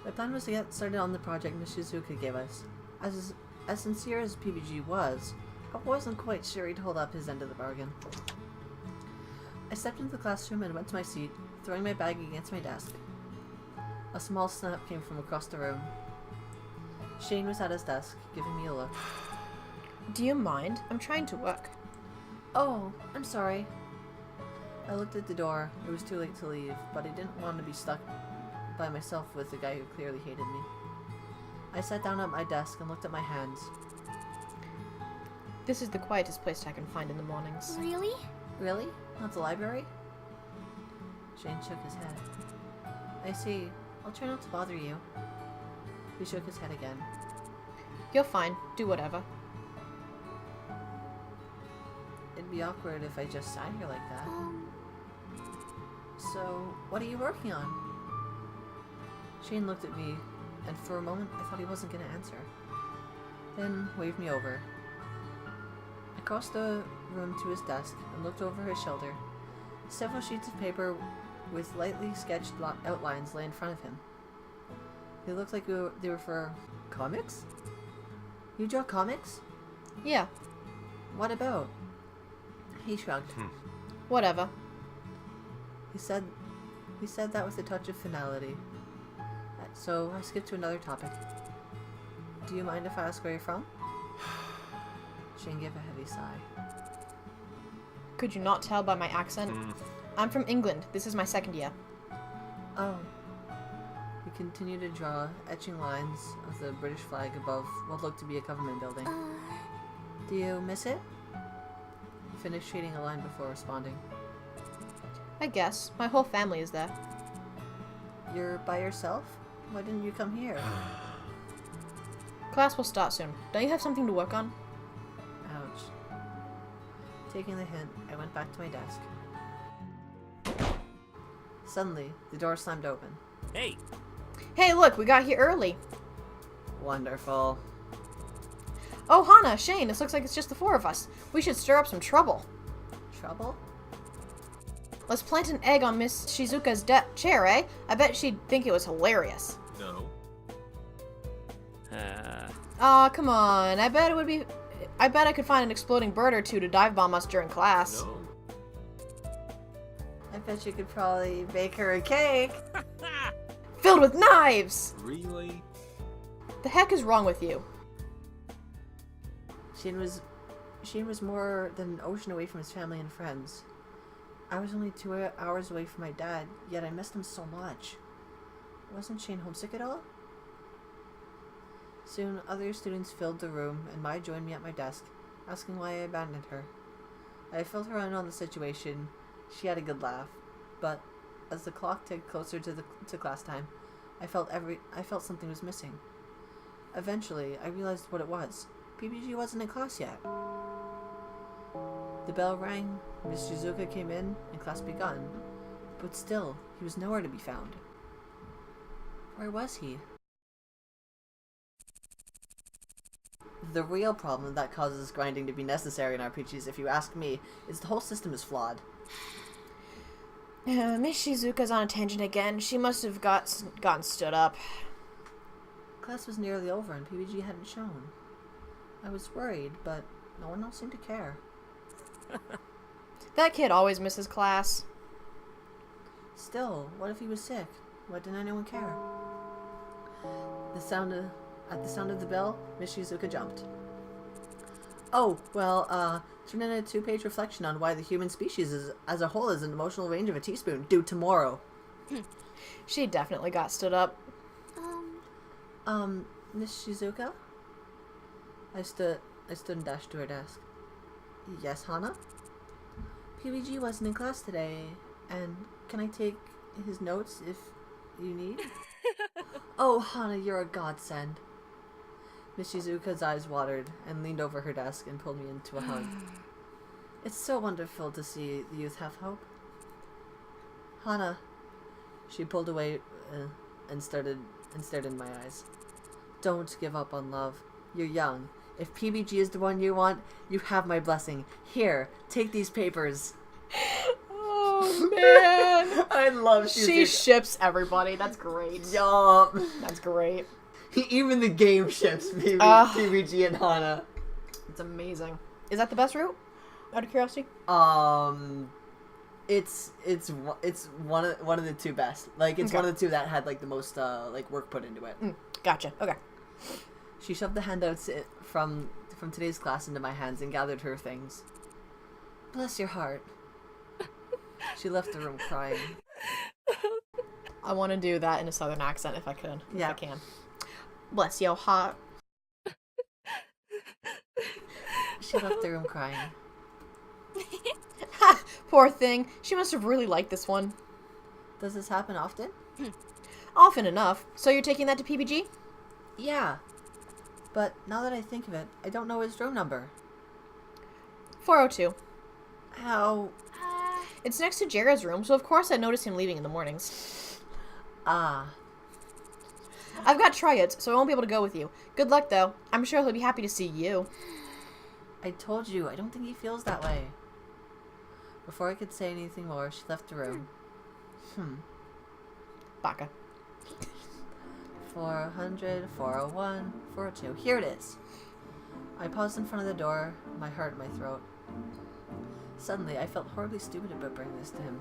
My plan was to get started on the project Miss Shizuka gave us. As sincere as PBG was, I wasn't quite sure he'd hold up his end of the bargain. I stepped into the classroom and went to my seat, throwing my bag against my desk. A small snap came from across the room. Shane was at his desk, giving me a look. Do you mind? I'm trying to work. Oh, I'm sorry. I looked at the door. It was too late to leave, but I didn't want to be stuck by myself with the guy who clearly hated me. I sat down at my desk and looked at my hands. This is the quietest place I can find in the mornings. Really? Really? Not the library? Shane shook his head. I see. I'll try not to bother you. He shook his head again. You're fine. Do whatever. It'd be awkward if I just sat here like that. So, what are you working on? Shane looked at me, and for a moment I thought he wasn't going to answer. Then waved me over. I crossed the room to his desk and looked over his shoulder. Several sheets of paper with lightly sketched outlines lay in front of him. They looked like they were for comics? You draw comics? Yeah. What about? He shrugged. Whatever. He said that with a touch of finality. So I skipped to another topic. Do you mind if I ask where you're from? Shane gave a heavy sigh. Could you not tell by my accent? I'm from England. This is my second year. Oh. He continued to draw, etching lines of the British flag above what looked to be a government building. Do you miss it? He finished shading a line before responding. I guess. My whole family is there. You're by yourself? Why didn't you come here? Class will start soon. Don't you have something to work on? Ouch. Taking the hint, I went back to my desk. Suddenly, the door slammed open. Hey! Hey, look, we got here early. Wonderful. Oh, Hana, Shane, this looks like it's just the four of us. We should stir up some trouble. Trouble? Let's plant an egg on Miss Shizuka's chair, eh? I bet she'd think it was hilarious. No. Aw, come on. I bet I could find an exploding bird or two to dive bomb us during class. No. I bet you could probably bake her a cake. Filled with knives! Really? The heck is wrong with you? Shane was more than an ocean away from his family and friends. I was only 2 hours away from my dad, yet I missed him so much. Wasn't Shane homesick at all? Soon, other students filled the room, and Mai joined me at my desk, asking why I abandoned her. I filled her in on the situation. She had a good laugh, but as the clock ticked closer to class time, I felt something was missing. Eventually, I realized what it was. PBG wasn't in class yet. The bell rang, Miss Shizuka came in, and class begun. But still, he was nowhere to be found. Where was he? The real problem that causes grinding to be necessary in RPGs, if you ask me, is the whole system is flawed. Miss Shizuka's on a tangent again. She must have gotten stood up. Class was nearly over and PBG hadn't shown. I was worried, but no one else seemed to care. That kid always misses class. Still, what if he was sick? Why didn't anyone care? At the sound of the bell, Miss Shizuka jumped. Oh, well, turn in a 2-page reflection on why the human species as a whole is an emotional range of a teaspoon, due tomorrow. She definitely got stood up. Miss Shizuka? I stood and dashed to her desk. Yes, Hana? PBG wasn't in class today, and can I take his notes if you need? Oh, Hana, you're a godsend. Miss Shizuka's eyes watered and leaned over her desk and pulled me into a hug. It's so wonderful to see the youth have hope. Hana. She pulled away and stared in my eyes. Don't give up on love. You're young. If PBG is the one you want, you have my blessing. Here, take these papers. Oh, Oh, man. I love She Shizuka. ships everybody. That's great. Yup. That's great. Even the game ships Ugh. PBG and Hana. It's amazing. Is that the best route? Out of curiosity? It's one of the two best. Like, it's Okay. one of the two that had like the most like work put into it. Gotcha. Okay. She shoved the handouts from today's class into my hands and gathered her things. Bless your heart. She left the room crying. I want to do that in a southern accent if I could. Yeah. If I can. Bless your heart. She left the room crying. Ha! Poor thing. She must have really liked this one. Does this happen often? Often enough. So you're taking that to PBG? Yeah. But now that I think of it, I don't know his room number. 402. How? It's next to Jera's room, so of course I notice him leaving in the mornings. Ah. I've got tryouts, so I won't be able to go with you. Good luck, though. I'm sure he'll be happy to see you. I told you, I don't think he feels that way. Before I could say anything more, she left the room. Baka. 400, 401, 402. Here it is. I paused in front of the door, my heart in my throat. Suddenly, I felt horribly stupid about bringing this to him.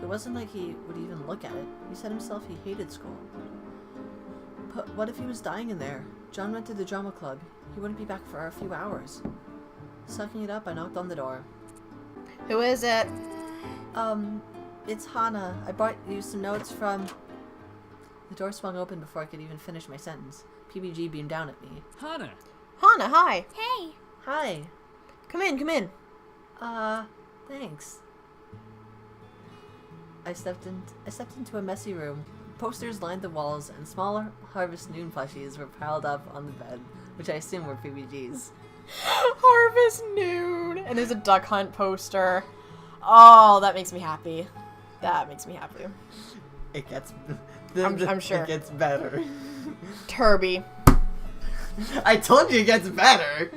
It wasn't like he would even look at it. He said himself he hated school. But what if he was dying in there? John went to the drama club. He wouldn't be back for a few hours. Sucking it up, I knocked on the door. Who is it? It's Hana. I brought you some notes from... The door swung open before I could even finish my sentence. PBG beamed down at me. Hana. Hana, hi. Hey. Hi. Come in, come in. Thanks. I stepped into a messy room. Posters lined the walls, and smaller Harvest Moon plushies were piled up on the bed, which I assume were PBG's. Harvest Noon. And there's a Duck Hunt poster. Oh, that makes me happy. That makes me happy. It gets... I'm sure. It gets better. Turby. I told you it gets better!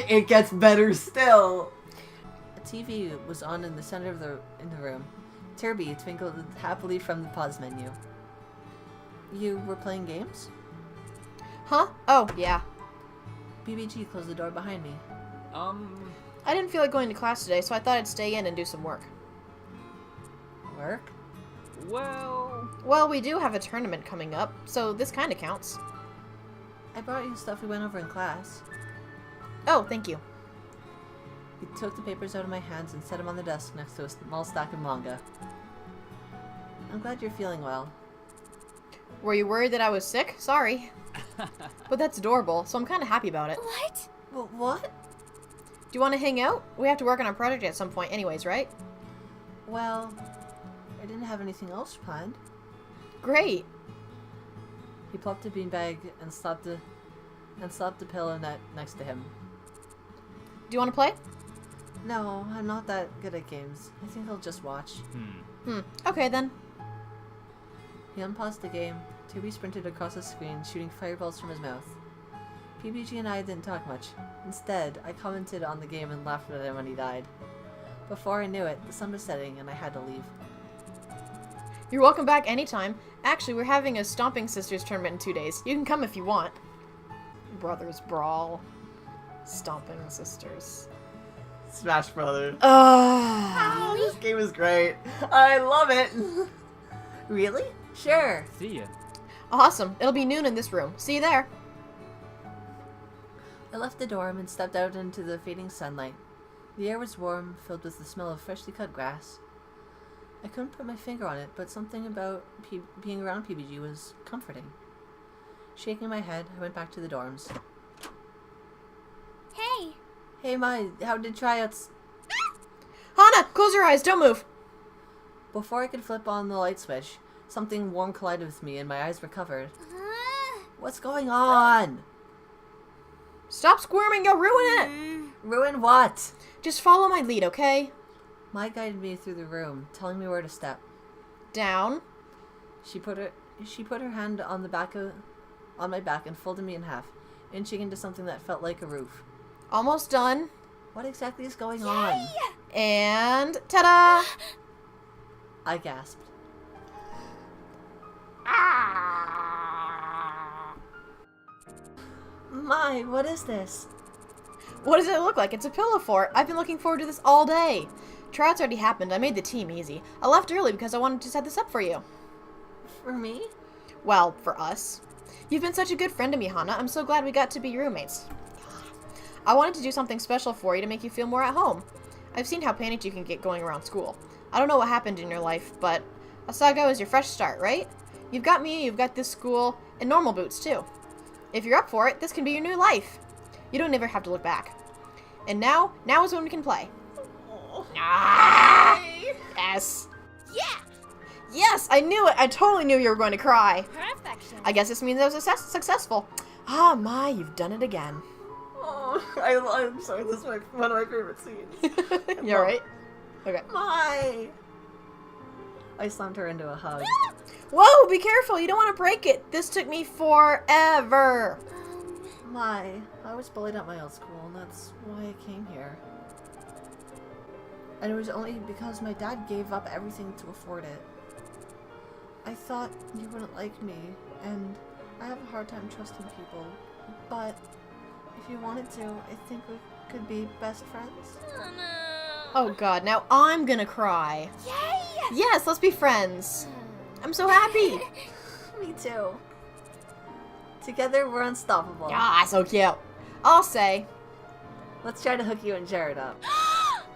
It gets better still! A TV was on in the center of the room. Turby twinkled happily from the pause menu. You were playing games? Huh? Oh, yeah. BBG closed the door behind me. I didn't feel like going to class today, so I thought I'd stay in and do some work. Work? Well, we do have a tournament coming up, so this kind of counts. I brought you stuff we went over in class. Oh, thank you. He took the papers out of my hands and set them on the desk next to a small stack of manga. I'm glad you're feeling well. Were you worried that I was sick? Sorry. But that's adorable, so I'm kind of happy about it. What? What? Do you want to hang out? We have to work on our project at some point anyways, right? Well, I didn't have anything else planned. Great. He plopped a beanbag and slapped the pillow next to him. Do you want to play? No, I'm not that good at games. I think I'll just watch. Okay then. He unpaused the game. Toby sprinted across the screen, shooting fireballs from his mouth. PBG and I didn't talk much. Instead, I commented on the game and laughed at him when he died. Before I knew it, the sun was setting and I had to leave. You're welcome back anytime. Actually, we're having a Stomping Sisters tournament in 2 days. You can come if you want. Brothers Brawl. Stomping Sisters. Smash Brothers. Oh, this game is great. I love it. Really? Sure. See ya. Awesome. It'll be noon in this room. See you there. I left the dorm and stepped out into the fading sunlight. The air was warm, filled with the smell of freshly cut grass. I couldn't put my finger on it, but something about being around PBG was comforting. Shaking my head, I went back to the dorms. Hey. Hey, Mai, how did tryouts? Hana, close your eyes. Don't move. Before I could flip on the light switch, something warm collided with me and my eyes were covered. What's going on? Stop squirming. You'll ruin it. Ruin what? Just follow my lead, okay? Mai guided me through the room, telling me where to step. Down. She put her hand on my back and folded me in half, inching into something that felt like a roof. Almost done. What exactly is going on? And ta-da! I gasped. My, what is this? What does it look like? It's a pillow fort. I've been looking forward to this all day. Tryouts already happened. I made the team easy. I left early because I wanted to set this up for you. For me? Well, for us. You've been such a good friend to me, Hana. I'm so glad we got to be roommates. I wanted to do something special for you to make you feel more at home. I've seen how panicked you can get going around school. I don't know what happened in your life, but Asagao is your fresh start, right? You've got me, you've got this school, and normal boots, too. If you're up for it, this can be your new life. You don't ever have to look back. And now is when we can play. Ah! Yes. Yeah! Yes, I knew it. I totally knew you were going to cry. Perfection. I guess this means I was successful. Ah, Mai, you've done it again. Oh, I'm sorry, this is one of my favorite scenes. You alright? Okay. My! I slammed her into a hug. Whoa, be careful. You don't want to break it. This took me forever. My, I was bullied at my old school, and that's why I came here. And it was only because my dad gave up everything to afford it. I thought you wouldn't like me, and I have a hard time trusting people. But if you wanted to, I think we could be best friends. Oh, no. Oh god, now I'm gonna cry. Yay! Yes, let's be friends. I'm so happy. Me too. Together, we're unstoppable. Ah, so cute. I'll say. Let's try to hook you and Jared up.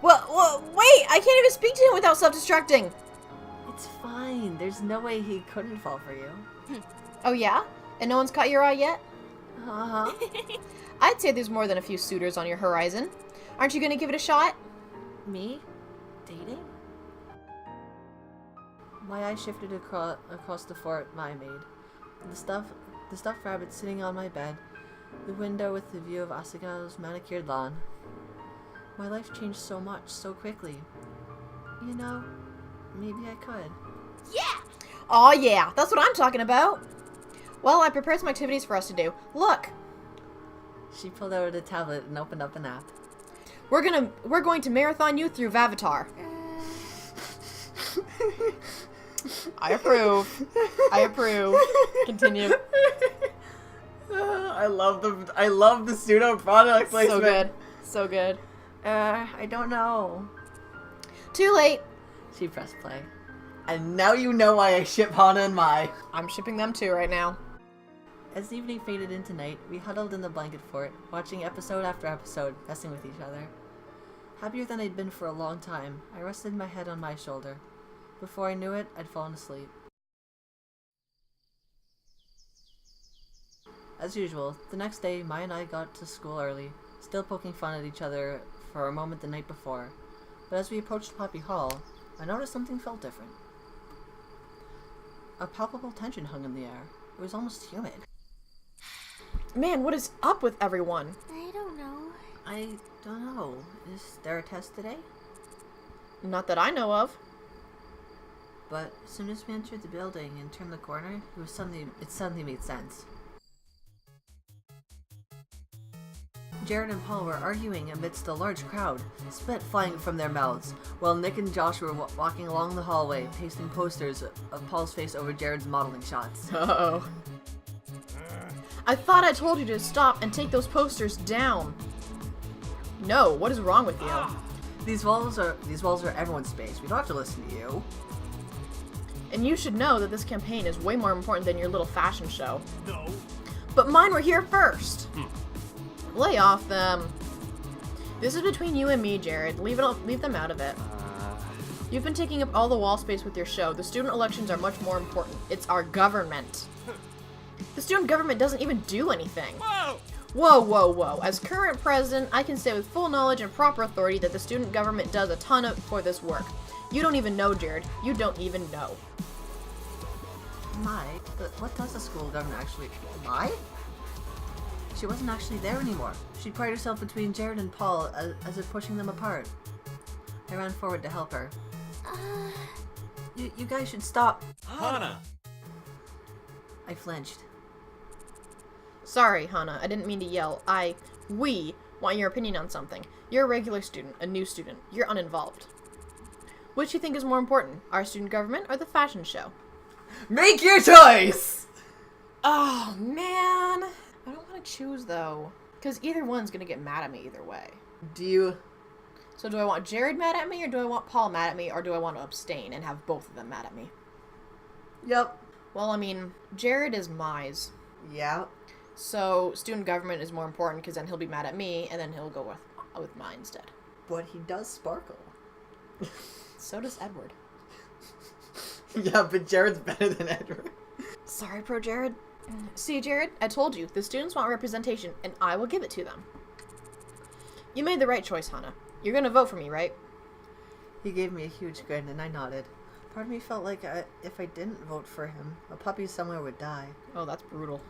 Well, wait, I can't even speak to him without self-destructing. It's fine. There's no way he couldn't fall for you. Oh yeah? And no one's caught your eye yet? Uh-huh. I'd say there's more than a few suitors on your horizon. Aren't you gonna give it a shot? Me? Dating? My eyes shifted across the fort Mai made. The stuffed rabbit sitting on my bed, the window with the view of Asagao's manicured lawn. My life changed so much, so quickly. You know, maybe I could. Yeah! Oh yeah, that's what I'm talking about. Well, I prepared some activities for us to do. Look, She pulled out a tablet and opened up an app. we're going to marathon you through Vavatar. I approve. I approve. Continue. I love the pseudo product placement. So good. So good. I don't know. Too late. She pressed play. And now you know why I ship Hana and Mai. I'm shipping them too right now. As evening faded into night, we huddled in the blanket fort, watching episode after episode, messing with each other. Happier than I'd been for a long time, I rested my head on my shoulder. Before I knew it, I'd fallen asleep. As usual, the next day, Mai and I got to school early, still poking fun at each other for a moment the night before. But as we approached Poppy Hall, I noticed something felt different. A palpable tension hung in the air. It was almost humid. Man, what is up with everyone? I don't know. I don't know. Is there a test today? Not that I know of. But as soon as we entered the building and turned the corner, it suddenly made sense. Jared and Paul were arguing amidst a large crowd, spit flying from their mouths, while Nick and Josh were walking along the hallway, pasting posters of Paul's face over Jared's modeling shots. Uh-oh. I thought I told you to stop and take those posters down. No, what is wrong with you? These walls are everyone's space. We don't have to listen to you. And you should know that this campaign is way more important than your little fashion show. No. But mine were here first. Lay off them. This is between you and me, Jared. Leave them out of it. You've been taking up all the wall space with your show. The student elections are much more important. It's our government. The student government doesn't even do anything. Whoa! Whoa, whoa, whoa. As current president, I can say with full knowledge and proper authority that the student government does a ton for this work. You don't even know, Jared. You don't even know. Mai? What does the school government actually... Mai? She wasn't actually there anymore. She pried herself between Jared and Paul as if pushing them apart. I ran forward to help her. You guys should stop. Hana! I flinched. Sorry, Hana. I didn't mean to yell. We Want your opinion on something. You're a regular student, a new student. You're uninvolved. Which do you think is more important, our student government or the fashion show? Make your choice! Oh, man. I don't want to choose, though. Because either one's going to get mad at me either way. So do I want Jared mad at me, or do I want Paul mad at me, or do I want to abstain and have both of them mad at me? Yep. Well, I mean, Jared is Mai's. Yeah. So student government is more important because then he'll be mad at me, and then he'll go with Mai instead. But he does sparkle. So does Edward. Yeah, but Jared's better than Edward. Sorry, Pro Jared. See, Jared, I told you, the students want representation, and I will give it to them. You made the right choice, Hana. You're gonna vote for me, right? He gave me a huge grin, and I nodded. Part of me felt like if I didn't vote for him, a puppy somewhere would die. Oh, that's brutal.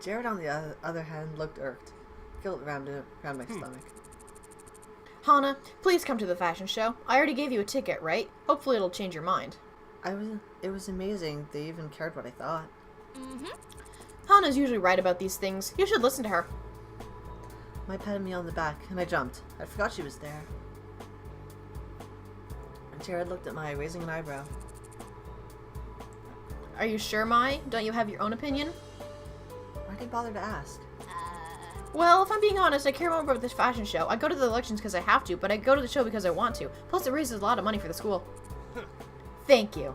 Jared, on the other hand, looked irked. Guilt round my stomach. Hana, please come to the fashion show. I already gave you a ticket, right? Hopefully it'll change your mind. It was amazing they even cared what I thought. Hana's usually right about these things. You should listen to her. Mai patted me on the back, and I jumped. I forgot she was there. And Jared looked at Mai, raising an eyebrow. Are you sure, Mai? Don't you have your own opinion? Why'd he bother to ask? Well, if I'm being honest, I care more about this fashion show. I go to the elections because I have to, but I go to the show because I want to. Plus, it raises a lot of money for the school. Thank you.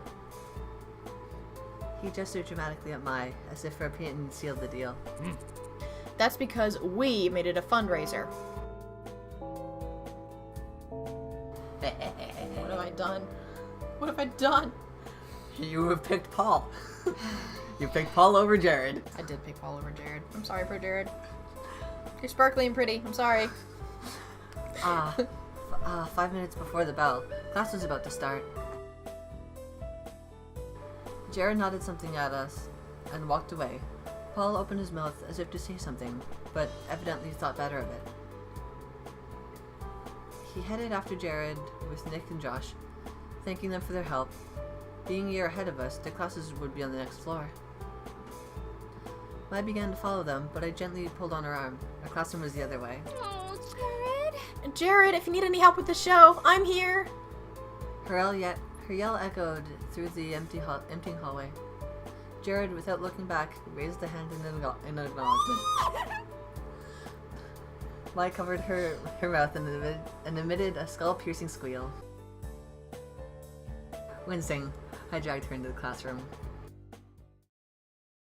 He gestured dramatically at Mai, as if her opinion sealed the deal. That's because we made it a fundraiser. What have I done? What have I done? You have picked Paul. You picked Paul over Jared. I did pick Paul over Jared. I'm sorry for Jared. You're sparkly and pretty. I'm sorry. 5 minutes before the bell, class was about to start. Jared nodded something at us and walked away. Paul opened his mouth as if to say something, but evidently thought better of it. He headed after Jared with Nick and Josh, thanking them for their help. Being a year ahead of us, the classes would be on the next floor. Mai began to follow them, but I gently pulled on her arm. Our classroom was the other way. Oh, Jared. Jared, if you need any help with the show, I'm here. Her yell echoed through the emptying hallway. Jared, without looking back, raised a hand in acknowledgement. Mai covered her mouth and emitted a skull-piercing squeal. Wincing, I dragged her into the classroom.